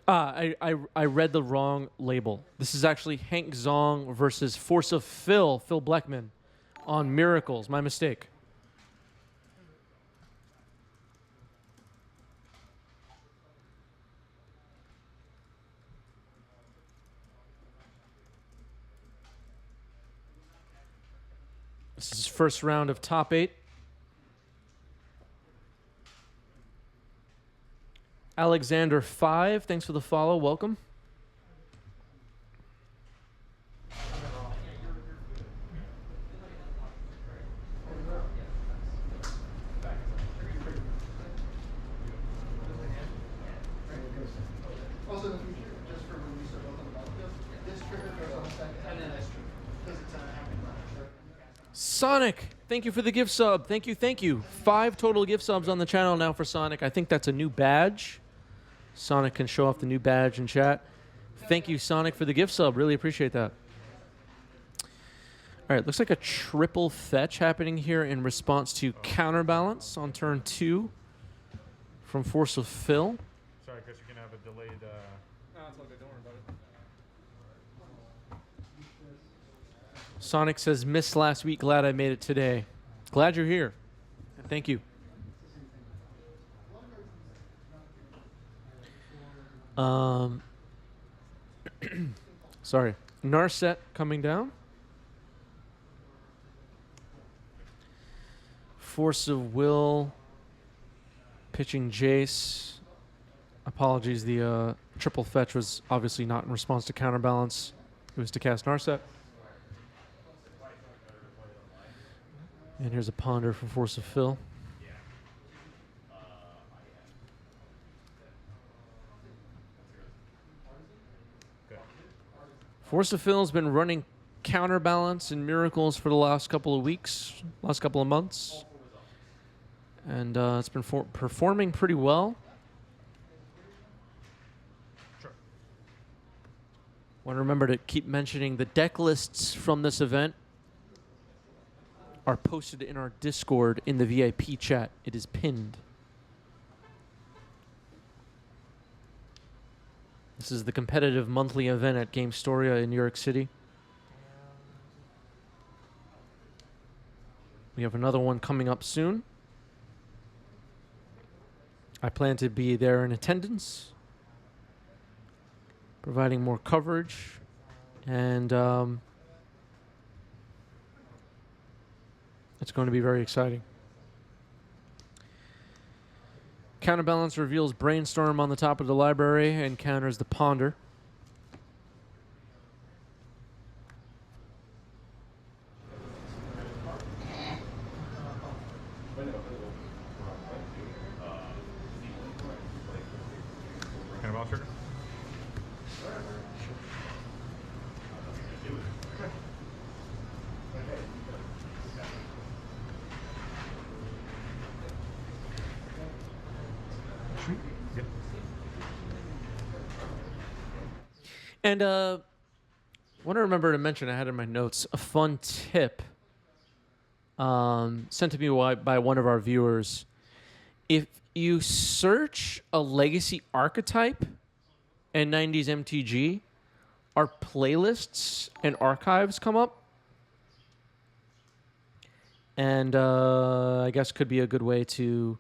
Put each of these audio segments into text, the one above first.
I read the wrong label. This is actually Hank Zong versus Force of Phil Blackman, on Miracles. My mistake. This is first round of top 8. Alexander 5, thanks for the follow. Welcome. Sonic, thank you for the gift sub. Thank you, thank you. 5 total gift subs on the channel now for Sonic. I think that's a new badge. Sonic can show off the new badge in chat. Thank you, Sonic, for the gift sub. Really appreciate that. All right, looks like a triple fetch happening here in response to Counterbalance on turn 2 from Force of Phil. Sorry, Chris, you're going to have a delayed... No, it's all good. Don't worry about it. Sonic says, missed last week. Glad I made it today. Glad you're here. Thank you. Sorry. Narset coming down. Force of Will pitching Jace. Apologies, the triple fetch was obviously not in response to Counterbalance. It was to cast Narset. And here's a Ponder for Force of Phil. Force of Phil has been running Counterbalance and Miracles for the last couple of weeks, last couple of months. And it's been performing pretty well. Sure. Want to remember to keep mentioning the deck lists from this event are posted in our Discord in the VIP chat. It is pinned. This is the competitive monthly event at Game Storia in New York City. We have another one coming up soon. I plan to be there in attendance, providing more coverage, and it's going to be very exciting. Counterbalance reveals Brainstorm on the top of the library and counters the Ponder. Counterbalance trigger? And want to remember to mention, I had in my notes, a fun tip sent to me by one of our viewers. If you search a legacy archetype in 90s MTG, our playlists and archives come up. And I guess could be a good way to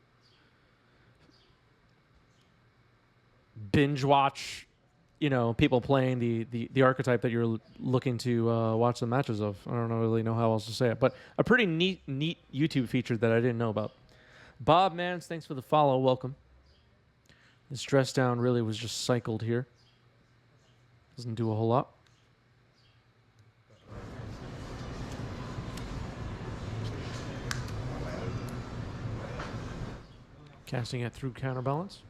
binge watch, you know, people playing the archetype that you're looking to watch the matches of. I don't really know how else to say it, but a pretty neat YouTube feature that I didn't know about. Bob Mans, thanks for the follow. Welcome. This dress down really was just cycled here. Doesn't do a whole lot. Casting it through Counterbalance.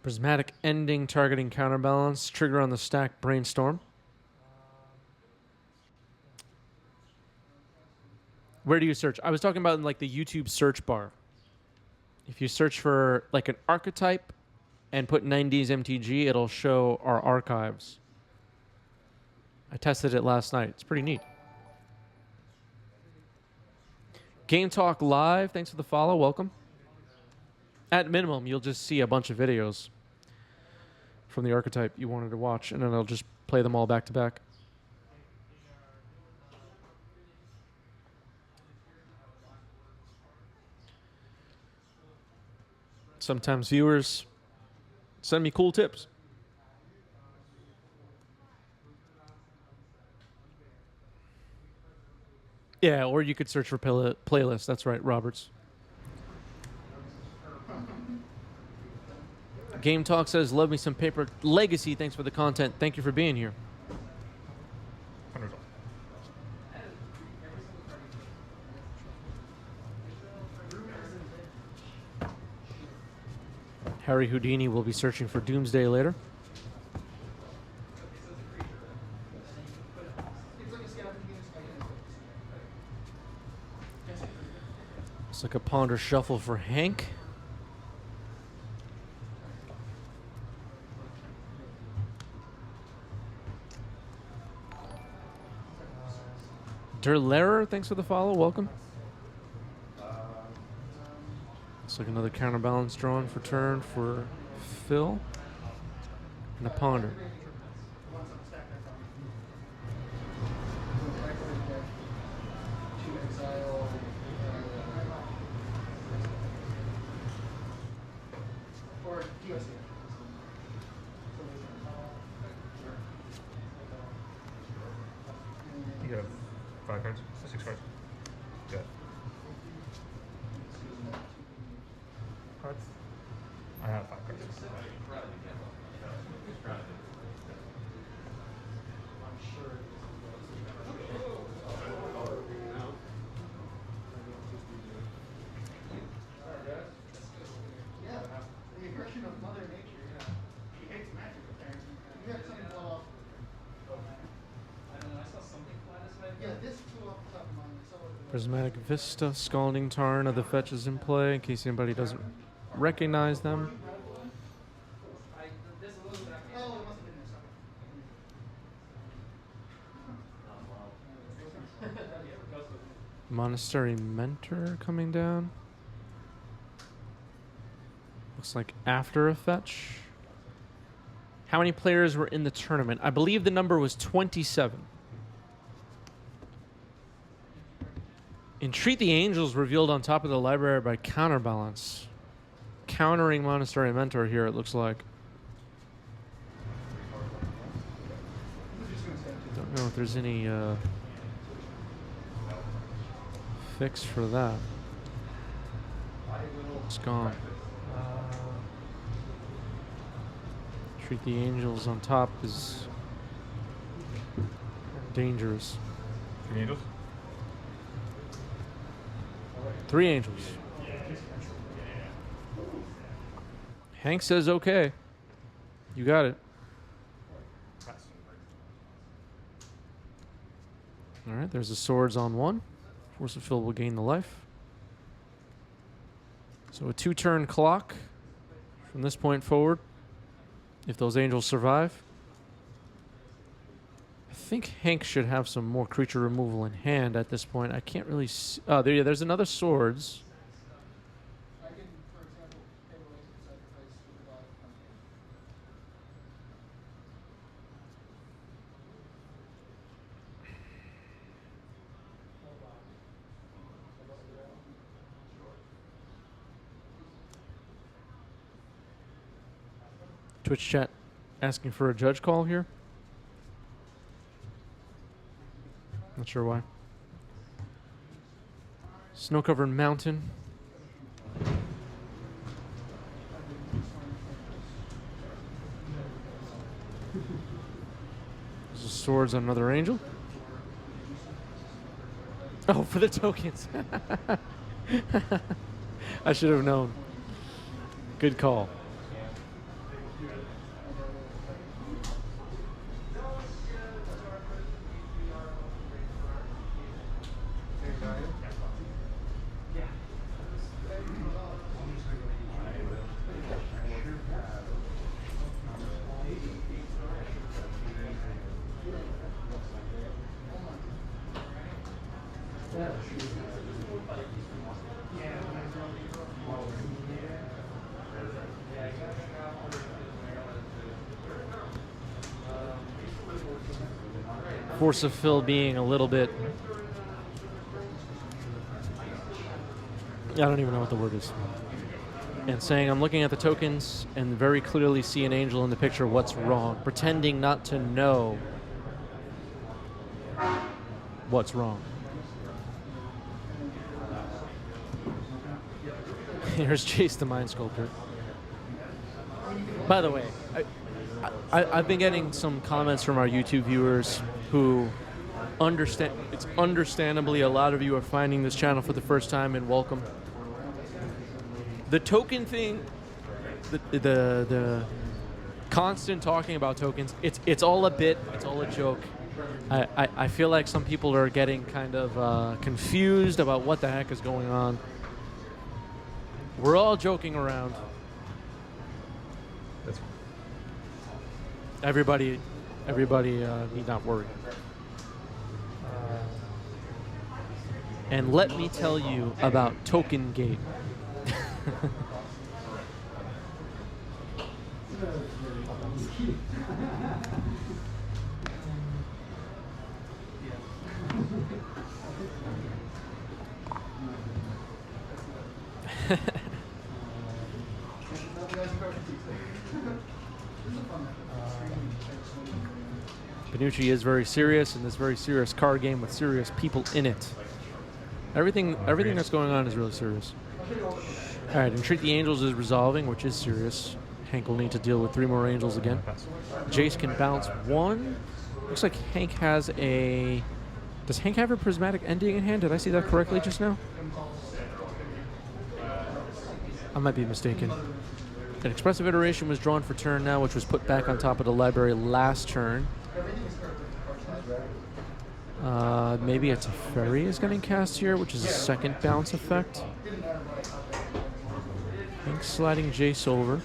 Prismatic Ending targeting Counterbalance. Trigger on the stack, Brainstorm. Where do you search? I was talking about in like the YouTube search bar. If you search for like an archetype and put 90s MTG, it'll show our archives. I tested it last night. It's pretty neat. Game Talk Live, thanks for the follow. Welcome. At minimum, you'll just see a bunch of videos from the archetype you wanted to watch, and then I'll just play them all back to back. Sometimes viewers send me cool tips. Yeah, or you could search for playlists. That's right, Roberts. Game Talk says, love me some Paper Legacy. Thanks for the content. Thank you for being here. Harry Houdini will be searching for Doomsday later. It's like a Ponder Shuffle for Hank. Derlerer, thanks for the follow. Welcome. Looks like another counterbalance drawn for turn for Phil. And a Ponder. You have 5 cards? 6 cards? Good. Cards? I have 5 cards. Prismatic Vista, Scalding Tarn are the fetches in play, in case anybody doesn't recognize them. Monastery Mentor coming down. Looks like after a fetch. How many players were in the tournament? I believe the number was 27. Entreat the Angels revealed on top of the library by Counterbalance. Countering Monastery Mentor here, it looks like. Don't know if there's any fix for that. It's gone. Treat the Angels on top is dangerous. 3 Angels? 3 Angels. Hank says okay. You got it. All right, there's the swords on 1. Force of Phil will gain the life. So a 2-turn clock from this point forward, if those Angels survive. I think Hank should have some more creature removal in hand at this point. I can't really see. Oh, there's another swords. Twitch chat asking for a judge call here. Not sure why. Snow-covered mountain. There's the swords on another angel. Oh, for the tokens. I should have known. Good call. Force of Fill being a little bit... I don't even know what the word is. And saying, I'm looking at the tokens and very clearly see an angel in the picture. What's wrong? Pretending not to know what's wrong. Here's Chase the Mind Sculptor. By the way, I've been getting some comments from our YouTube viewers who understand. It's understandably a lot of you are finding this channel for the first time, and welcome. The token thing, the constant talking about tokens, it's all a bit, it's all a joke. I feel like some people are getting kind of confused about what the heck is going on. We're all joking around. That's Everybody need not worry. And let me tell you about Token Gate. Benucci is very serious in this very serious card game with serious people in it. Everything that's going on is really serious. All right, Entreat the Angels is resolving, which is serious. Hank will need to deal with 3 more Angels again. Jace can bounce 1. Looks like Hank has a... Does Hank have a Prismatic Ending in hand? Did I see that correctly just now? I might be mistaken. An Expressive Iteration was drawn for turn now, which was put back on top of the library last turn. Maybe a Teferi is getting cast here, which is a second bounce effect. Hank sliding Jace over.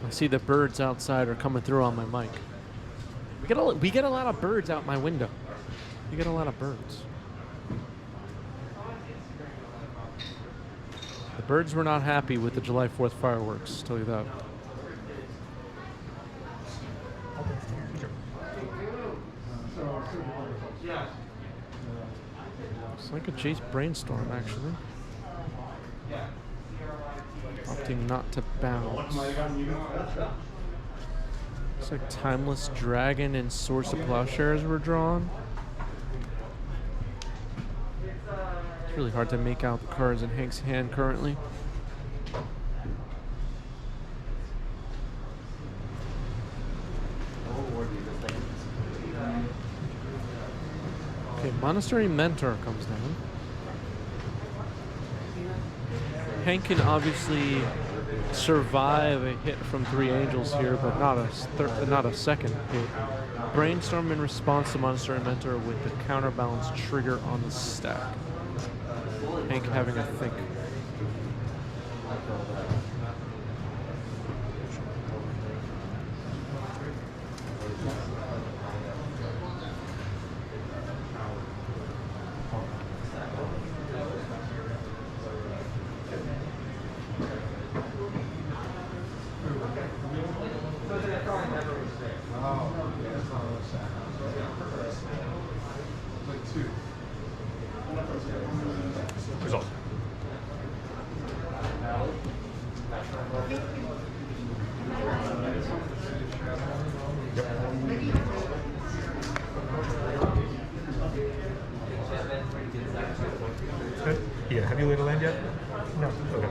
I see the birds outside are coming through on my mic. We get a lot of birds out my window. We get a lot of birds. The birds were not happy with the July 4th fireworks, tell you that. It's like a Jace Brainstorm, actually. Opting not to bounce. Looks like Timeless Dragon and Source of Plowshares were drawn. It's really hard to make out the cards in Hank's hand currently. Okay, Monastery Mentor comes down. Hank can obviously survive a hit from 3 Angels here, but not a second hit. Brainstorm in response to Monastery Mentor with the counterbalance trigger on the stack. Hank having a think. Result. Good. Yeah, have you laid a land yet? No. Okay.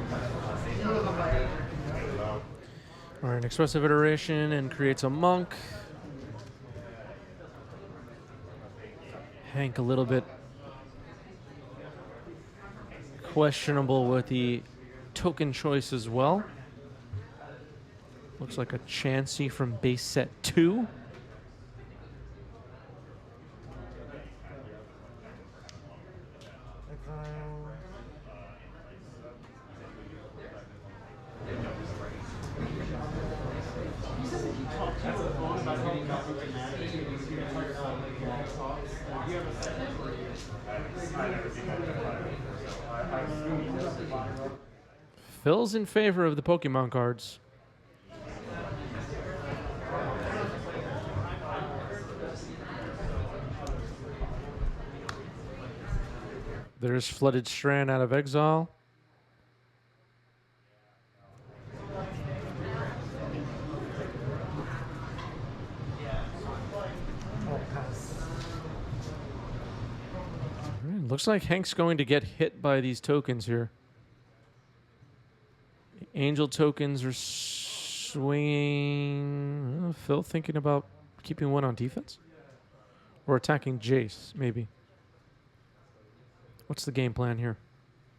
All right, Expressive Iteration and creates a monk. Hank a little bit questionable with the token choice as well. Looks like a Chansey from base set 2. Phil's in favor of the Pokemon cards. There's Flooded Strand out of exile. Alright, looks like Hank's going to get hit by these tokens here. The Angel tokens are swinging. Phil thinking about keeping one on defense? Or attacking Jace, maybe. What's the game plan here?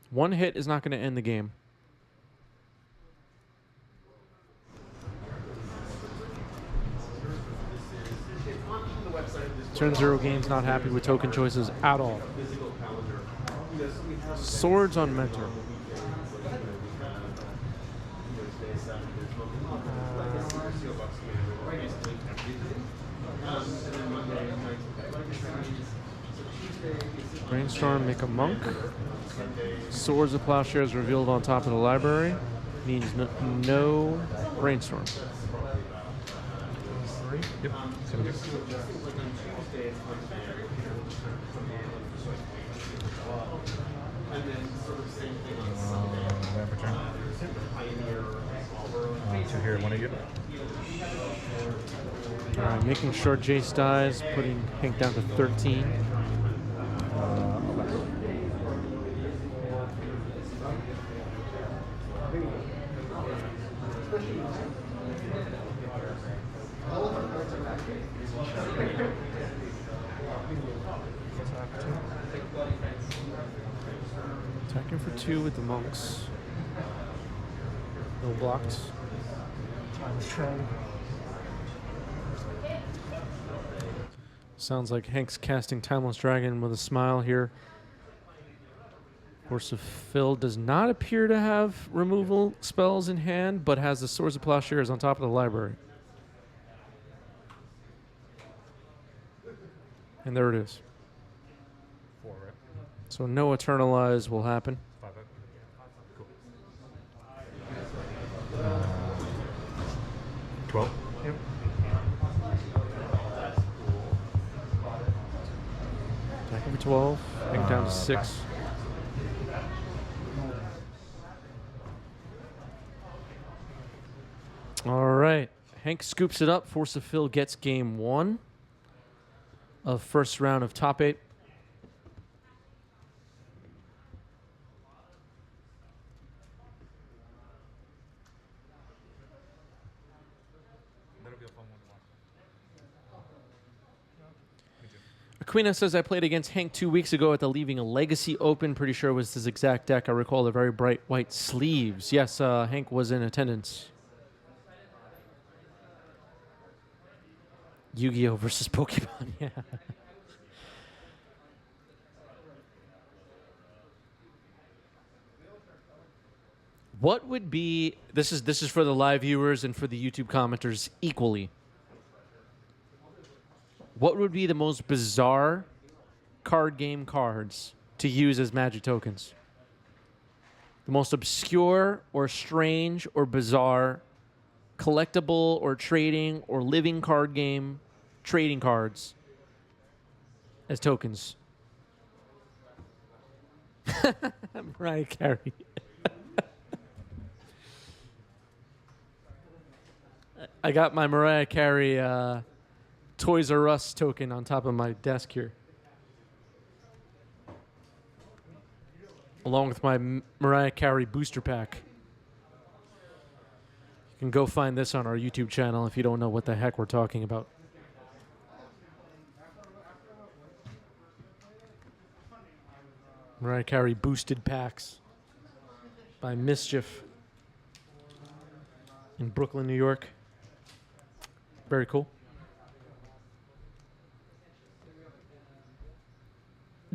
One hit is not going to end the game. Turn 0 games not happy with token choices at all. Swords on Mentor. Brainstorm, make a monk. Swords of Plowshares revealed on top of the library. Means no brainstorm. Yep. Two here, one of you. Alright, making sure Jace dies, putting Hank down to 13. Attacking for 2 with the monks. No blocked. Sounds like Hank's casting Timeless Dragon with a smile here. Horse of Phil does not appear to have removal spells in hand, but has the Swords of Plowshares on top of the library. And there it is. 4, right? So no Eternalize will happen. 5, right? Cool. 12. Yep. Attacking for 12. Hank down to 6. All right. Hank scoops it up. Force of Phil gets game 1 of first round of top 8. That'll be a fun one to watch. Aquina says, I played against Hank 2 weeks ago at the Leaving a Legacy Open. Pretty sure it was his exact deck. I recall the very bright white sleeves. Yes, Hank was in attendance. Yu-Gi-Oh! Versus Pokemon, yeah. What would be, this is for the live viewers and for the YouTube commenters equally. What would be the most bizarre card game cards to use as magic tokens? The most obscure or strange or bizarre collectible or trading or living card game trading cards as tokens. Mariah Carey. I got my Mariah Carey Toys R Us token on top of my desk here. Along with my Mariah Carey booster pack. You can go find this on our YouTube channel if you don't know what the heck we're talking about. Mariah Carey boosted packs by Mischief in Brooklyn, New York. Very cool.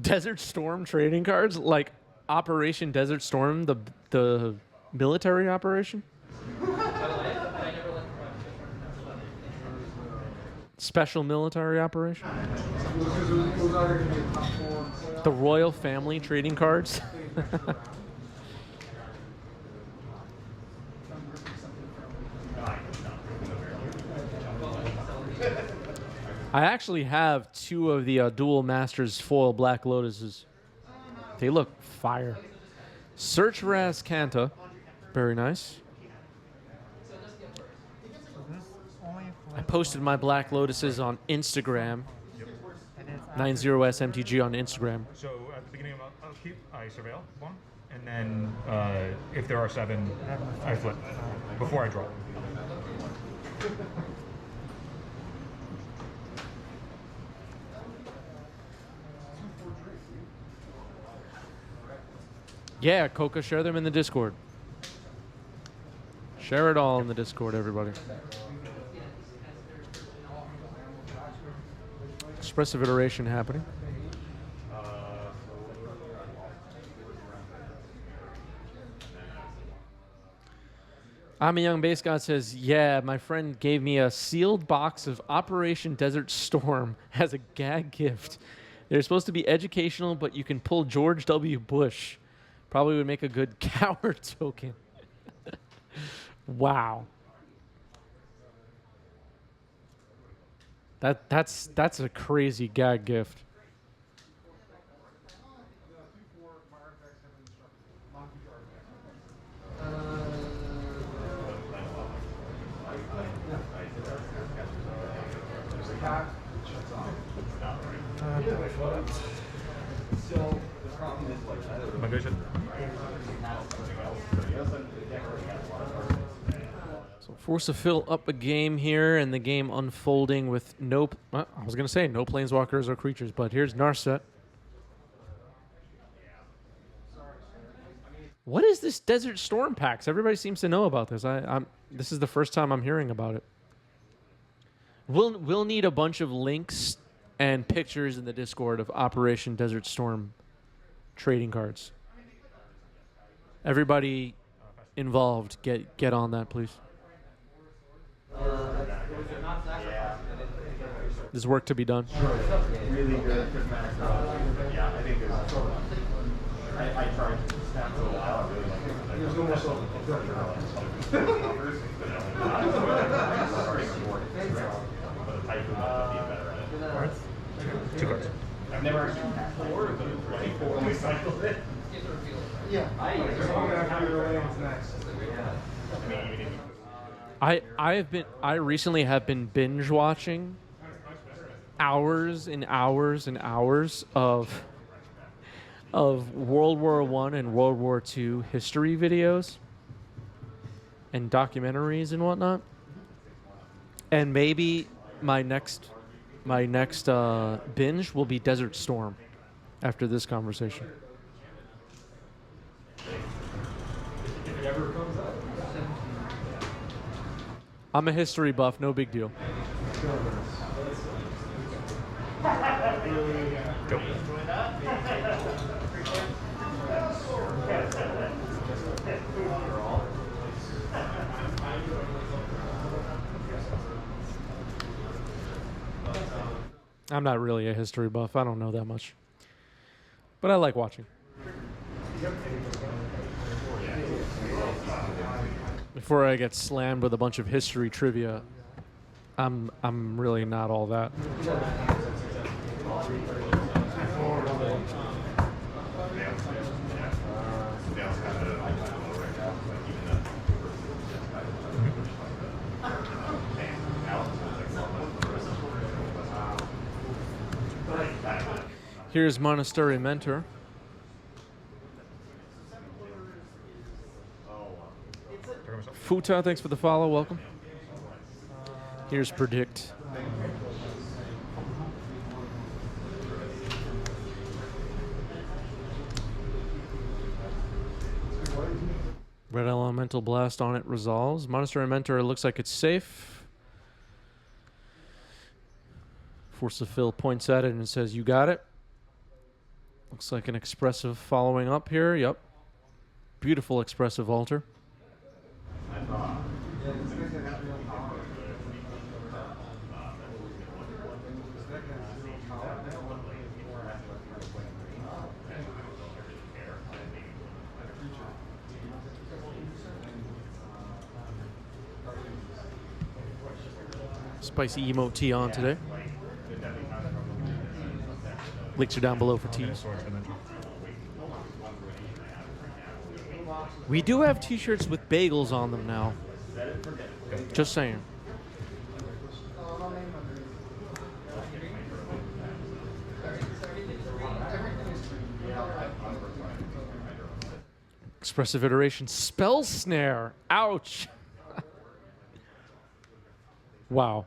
Desert Storm trading cards, like Operation Desert Storm, the military operation. Special military operation. The royal family trading cards. I actually have 2 of the Dual Masters foil Black Lotuses. They look fire. Search for Ascanta. Very nice. I posted my Black Lotuses on Instagram. 90smtg on Instagram. So at the beginning of upkeep, I surveil 1, and then if there are 7, I flip before I draw. Yeah, Coca, share them in the Discord. Share it all in the Discord, everybody. Expressive iteration happening. I'm a Young Base God says, yeah, my friend gave me a sealed box of Operation Desert Storm as a gag gift. They're supposed to be educational, but you can pull George W. Bush. Probably would make a good coward token. Wow. That's a crazy gag gift. Am I good? So Force of Fill up a game here, and the game unfolding with no... I was going to say no planeswalkers or creatures, but here's Narset. What is this Desert Storm packs? Everybody seems to know about this. This is the first time I'm hearing about it. We'll need a bunch of links and pictures in the Discord of Operation Desert Storm trading cards. Everybody involved, get on that, please. There's work to be done. Really good. Yeah, I think I tried to snap for a while. I really like it. There's no more Two cards. I've never actually had 4, but only cycled it. Yeah. I recently have been binge watching hours and hours and hours of World War I and World War II history videos and documentaries and whatnot. And maybe my next binge will be Desert Storm after this conversation. I'm a history buff, no big deal. Go. I'm not really a history buff. I don't know that much. But I like watching. Before I get slammed with a bunch of history trivia, I'm really not all that. Here's Monastery Mentor. Futa, thanks for the follow. Welcome. Here's Predict. Red Elemental Blast on it resolves. Monastery Mentor looks like it's safe. Force of Fill points at it and says, you got it. Looks like an expressive following up here. Yep. Beautiful expressive altar. Spicy emote tea on today. Links are down below for teas. We do have t-shirts with bagels on them now. Just saying. Expressive iteration spell snare. Ouch. Wow.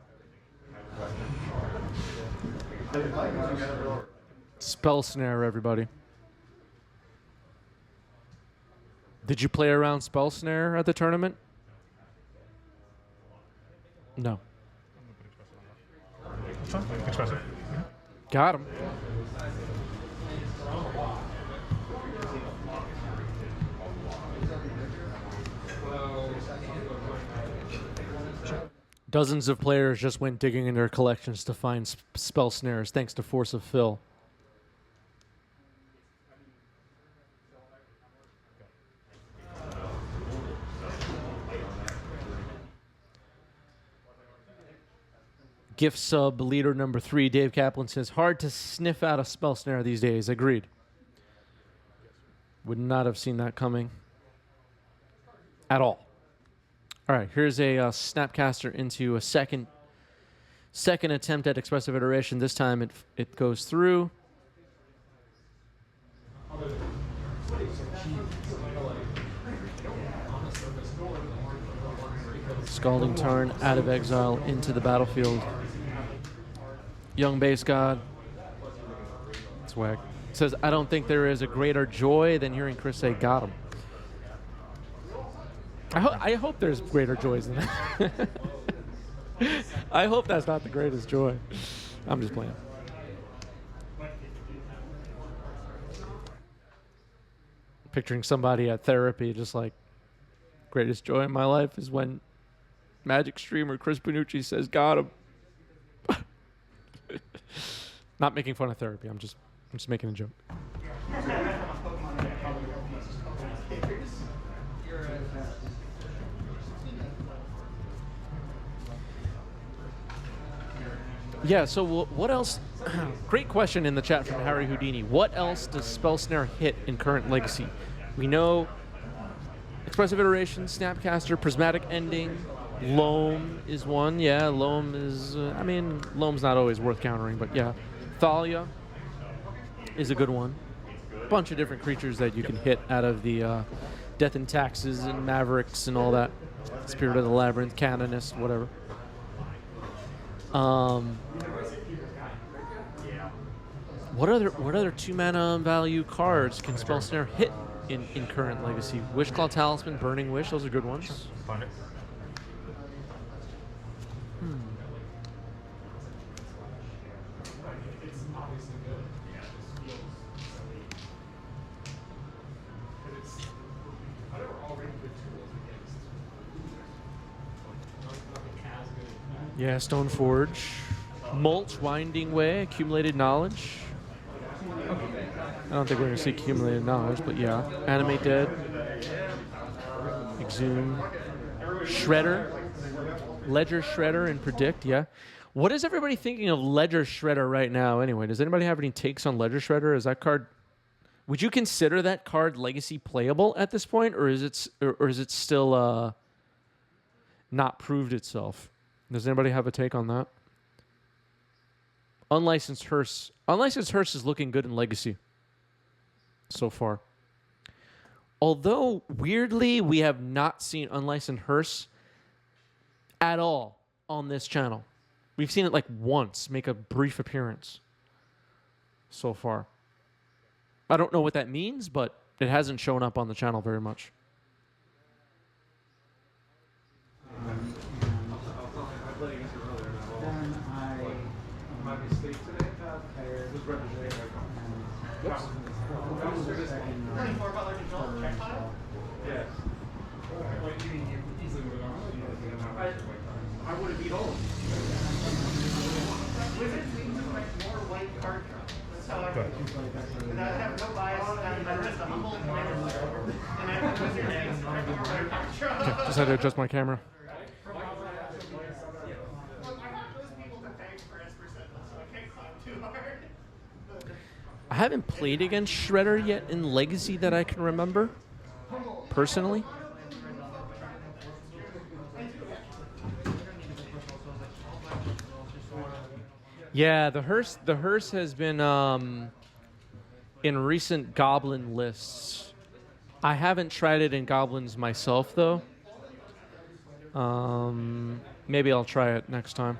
Spell snare, everybody. Did you play around spell snare at the tournament? No. Expressive. Got him. Dozens of players just went digging in their collections to find spell snares, thanks to Force of Phil. Gift sub leader number 3, Dave Kaplan says, hard to sniff out a spell snare these days. Agreed. Would not have seen that coming at all. All right, here's a Snapcaster into a second attempt at expressive iteration. This time it goes through. Scalding Tarn out of exile into the battlefield. Young Base God. Swag. Says, I don't think there is a greater joy than hearing Chris say, got him. I hope there's greater joys than that. I hope that's not the greatest joy. I'm just playing. Picturing somebody at therapy just like, greatest joy in my life is when Magic streamer Chris Bonucci says, got him. Not making fun of therapy. I'm just making a joke. Yeah, so what else? Great question in the chat from Harry Houdini. What else does Spell Snare hit in current Legacy? We know Expressive Iteration, Snapcaster, Prismatic Ending, Loam is one. Yeah, Loam is, Loam's not always worth countering, but yeah. Thalia is a good one. Bunch of different creatures that you can hit out of the Death and Taxes and Mavericks and all that. Spirit of the Labyrinth, Canonist, whatever. What other 2-mana value cards can Spell Snare hit in current Legacy? Wishclaw Talisman, Burning Wish, those are good ones. Find it. Yeah, Stoneforge. Mulch, Winding Way, Accumulated Knowledge. I don't think we're going to see Accumulated Knowledge, but yeah. Animate Dead. Exhume. Shredder. Ledger Shredder and Predict, yeah. What is everybody thinking of Ledger Shredder right now anyway? Does anybody have any takes on Ledger Shredder? Is that card... Would you consider that card Legacy playable at this point, or is it still not proved itself? Does anybody have a take on that? Unlicensed Hearse. Unlicensed Hearse is looking good in Legacy so far. Although, weirdly, we have not seen Unlicensed Hearse at all on this channel. We've seen it like once make a brief appearance so far. I don't know what that means, but it hasn't shown up on the channel very much. I would have beat all of them. Wizards need to write more white card drops. That's how I feel. And I have no bias, and I'm just a humble commander. And I have Wizards needs to write more white card drops. Okay, just had to adjust my camera. I haven't played against Shredder yet in Legacy that I can remember, personally. Yeah, the hearse has been in recent Goblin lists. I haven't tried it in Goblins myself though. Maybe I'll try it next time.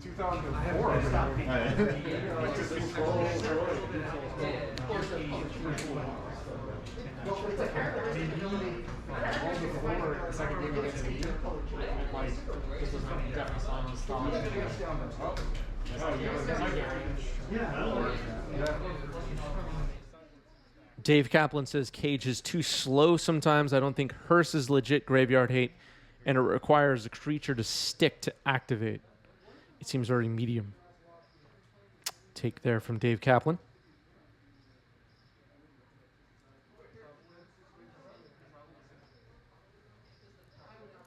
2004. Dave Kaplan says Cage is too slow sometimes. I don't think Hearse is legit graveyard hate, and it requires a creature to stick to activate. It seems very medium. Take there from Dave Kaplan.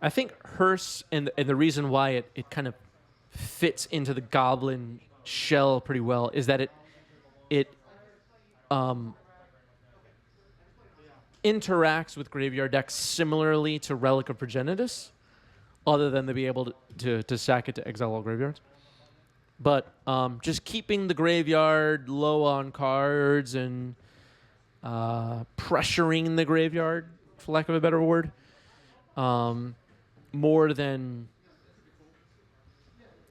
I think Hearse, and the reason why it kind of fits into the Goblin shell pretty well, is that it interacts with graveyard decks similarly to Relic of Progenitus, other than to be able to sack it to exile all graveyards. But just keeping the graveyard low on cards and pressuring the graveyard, for lack of a better word, more than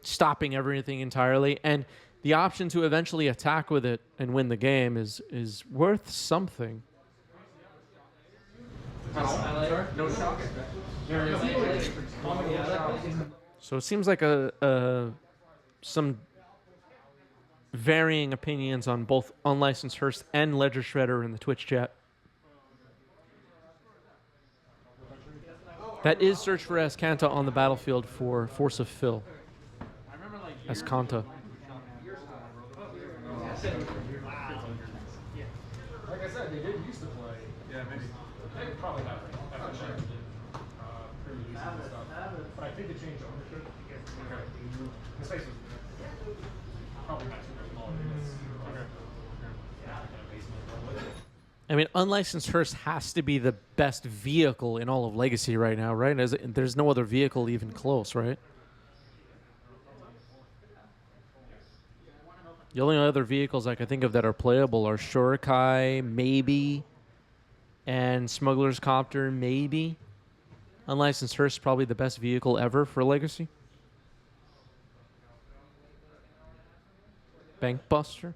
stopping everything entirely. And the option to eventually attack with it and win the game is worth something. So it seems like some varying opinions on both Unlicensed Hearse and Ledger Shredder in the Twitch chat. That is search for Ascanta on the battlefield for Force of Fill. Ascanta. Like I said, they did used to play. Yeah, maybe. They probably have. But I think they changed ownership. The space was probably not too small. I mean, Unlicensed Hearse has to be the best vehicle in all of Legacy right now, right? There's no other vehicle even close, right? The only other vehicles I can think of that are playable are Jeskai, maybe, and Smuggler's Copter, maybe. Unlicensed Hearse is probably the best vehicle ever for Legacy. Bankbuster.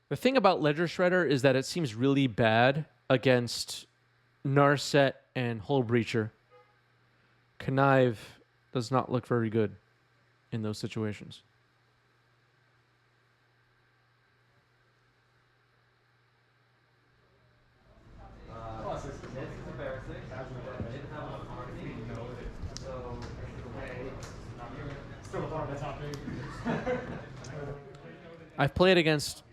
The thing about Ledger Shredder is that it seems really bad against Narset and Hull Breacher. Connive does not look very good in those situations. I've played against...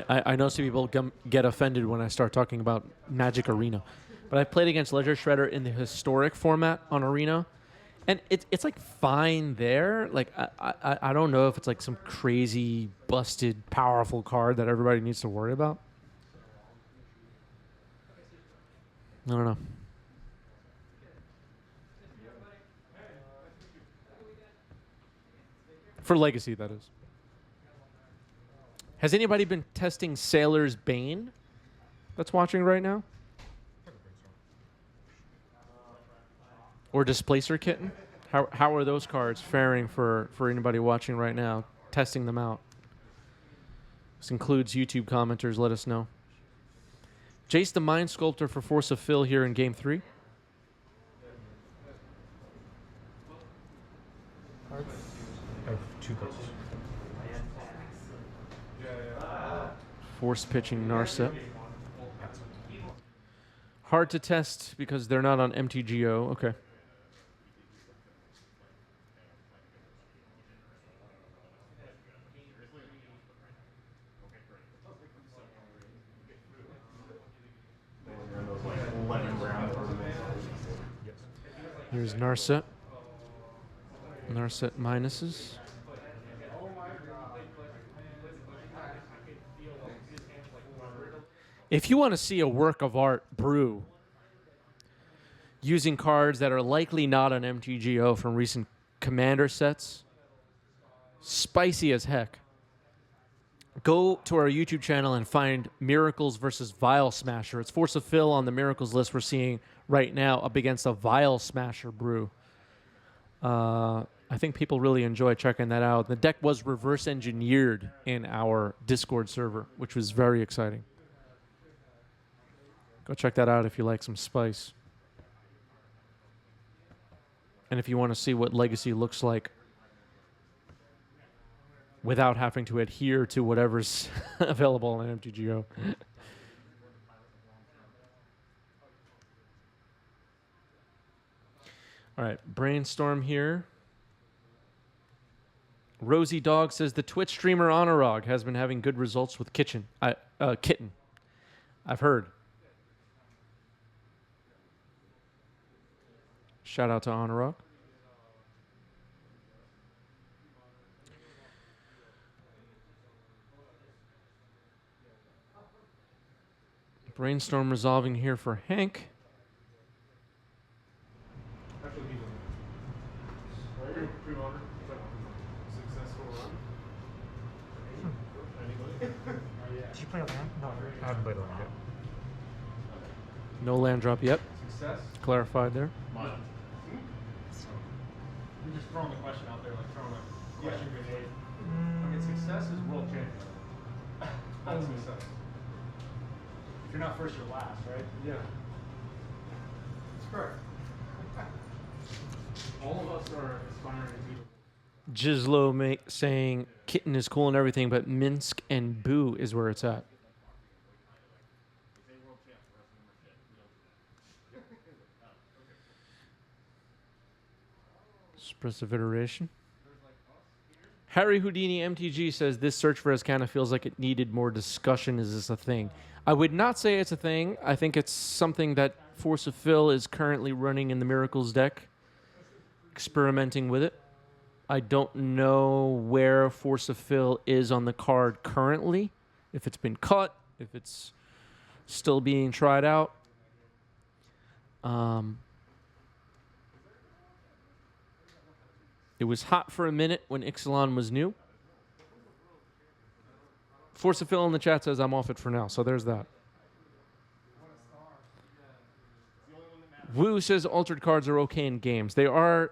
I know some people get offended when I start talking about Magic Arena, but I've played against Ledger Shredder in the historic format on Arena, and it's like fine there. Like I don't know if it's like some crazy busted powerful card that everybody needs to worry about. I don't know. For Legacy, that is. Has anybody been testing Sailor's Bane that's watching right now? Or Displacer Kitten? How are those cards faring for anybody watching right now, testing them out? This includes YouTube commenters, let us know. Jace the Mind Sculptor for Force of Fill here in Game 3. I have 2 cards. Force pitching Narset. Hard to test because they're not on MTGO. Okay. Here's Narset. Narset minuses. If you want to see a work of art brew using cards that are likely not on MTGO from recent Commander sets, spicy as heck, go to our YouTube channel and find Miracles versus Vial Smasher. It's Force of Fill on the Miracles list we're seeing right now up against a Vial Smasher brew. I think people really enjoy checking that out. The deck was reverse engineered in our Discord server, which was very exciting. Go check that out if you like some spice. And if you want to see what Legacy looks like without having to adhere to whatever's available on MTGO. All right, brainstorm here. Rosie Dog says the Twitch streamer Honorog has been having good results with Kitten. I've heard. Shout out to Honorog. Brainstorm resolving here for Hank. Actually, he's a pre-order. Is that successful run? Anybody? Did you play a land? No, I haven't played a land yet. No land drop yet. Success? Clarified there. Mine. You're just throwing the question out there, like throwing a question grenade. I mean, success is world champion. That's success. If you're not first, you're last, right? Yeah. That's correct. All of us are aspiring to be. Jizlo saying Kitten is cool and everything, but Minsk and Boo is where it's at. Expressive iteration. Harry Houdini MTG says this search for Escana feels like it needed more discussion. Is this a thing? I would not say it's a thing. I think it's something that Force of Fill is currently running in the Miracles deck, experimenting with it. I don't know where Force of Fill is on the card currently, if it's been cut, if it's still being tried out. It was hot for a minute when Ixalan was new. Force of Fill in the chat says I'm off it for now, so there's that. Wu says altered cards are okay in games. They are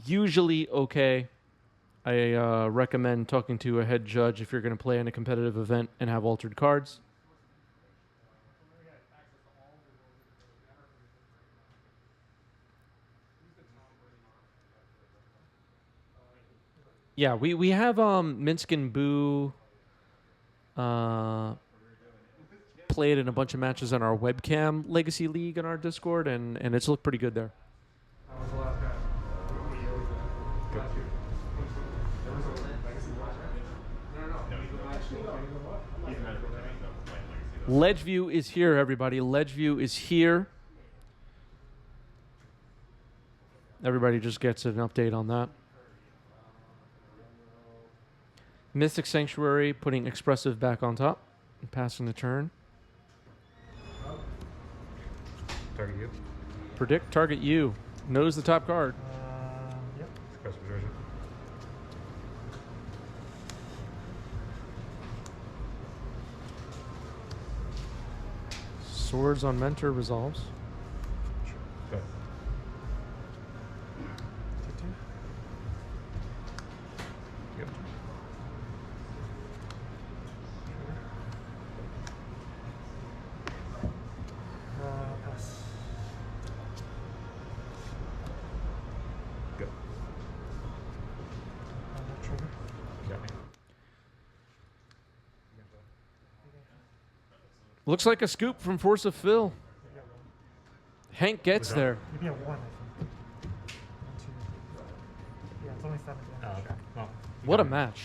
usually okay. I recommend talking to a head judge if you're going to play in a competitive event and have altered cards. Yeah, we have Minsk and Boo played in a bunch of matches on our webcam Legacy League in our Discord, and it's looked pretty good there. How was the last guy? What year was that? Last year. There was a Legacy watch, right? No. He's medical training. Ledgeview is here, everybody. Ledgeview is here. Everybody just gets an update on that. Mystic Sanctuary putting Expressive back on top and passing the turn. Target you. Predict, target you. Knows the top card. Yep. Expressive version. Swords on Mentor resolves. Good. Yep. Pass. Good. Trigger. Got me. Looks like a scoop from Force of Fill. Hank gets there. Maybe a 1, I think. 1, 2. Yeah, it's only 7 damage. Okay. Well, What a match.